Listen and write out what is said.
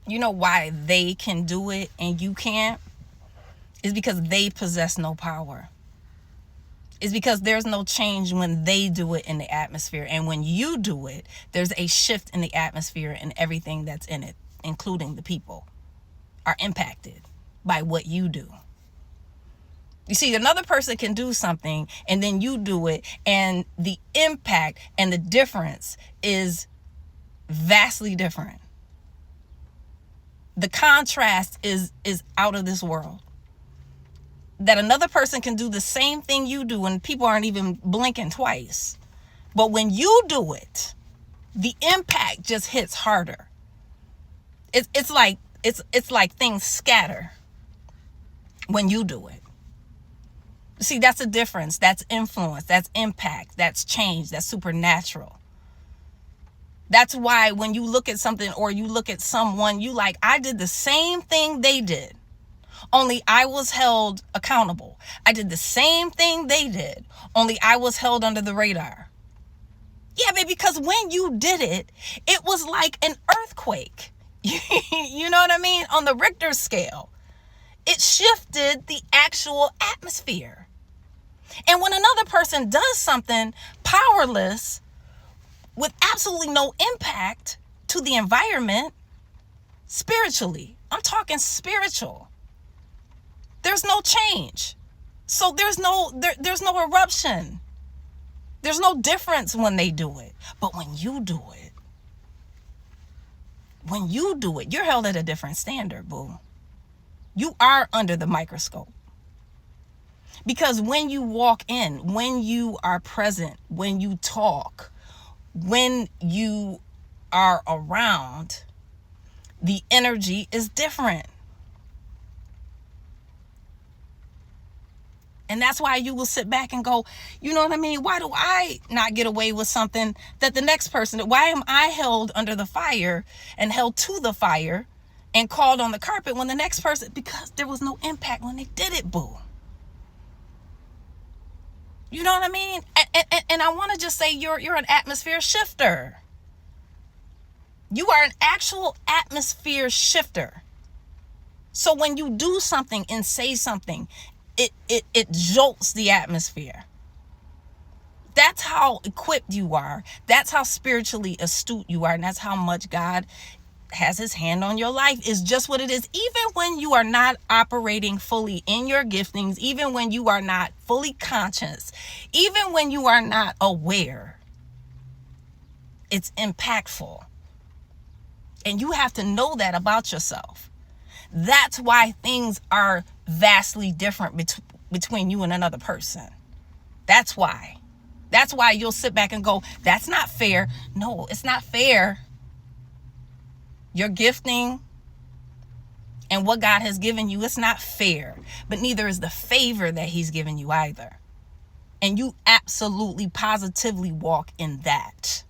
You know why they can do it and you can't? It's because they possess no power. It's because there's no change when they do it in the atmosphere. And when you do it, there's a shift in the atmosphere, and everything that's in it, including the people, are impacted by what you do. You see, another person can do something and then you do it, and the impact and the difference is vastly different. The contrast is out of this world. That another person can do the same thing you do and people aren't even blinking twice. But when you do it, the impact just hits harder. It's like things scatter when you do it. See, that's a difference. That's influence. That's impact. That's change. That's supernatural. That's why when you look at something or you look at someone, you like, I did the same thing they did, only I was held accountable. I did the same thing they did, only I was held under the radar. Yeah, baby, because when you did it, it was like an earthquake. You know what I mean? On the Richter scale, it shifted the actual atmosphere. And when another person does something powerless with absolutely no impact to the environment, spiritually, I'm talking spiritual, there's no change. So there's no eruption. There's no difference when they do it. But when you do it, you're held at a different standard, boo. You are under the microscope. Because when you walk in, when you are present, when you talk, when you are around, the energy is different. And that's why you will sit back and go, you know what I mean? Why do I not get away with something that the next person, why am I held under the fire and held to the fire and called on the carpet when the next person, because there was no impact when they did it, boo. You know what I mean? And I want to just say you're an atmosphere shifter. You are an actual atmosphere shifter. So when you do something and say something, it jolts the atmosphere. That's how equipped you are. That's how spiritually astute you are. And that's how much God has his hand on your life, is just what it is. Even when you are not operating fully in your giftings, even when you are not fully conscious, even when you are not aware, it's impactful. And you have to know that about yourself. That's why things are vastly different between you and another person. That's why you'll sit back and go, that's not fair. No, it's not fair. Your gifting and what God has given you, it's not fair. But neither is the favor that he's given you either. And you absolutely, positively walk in that.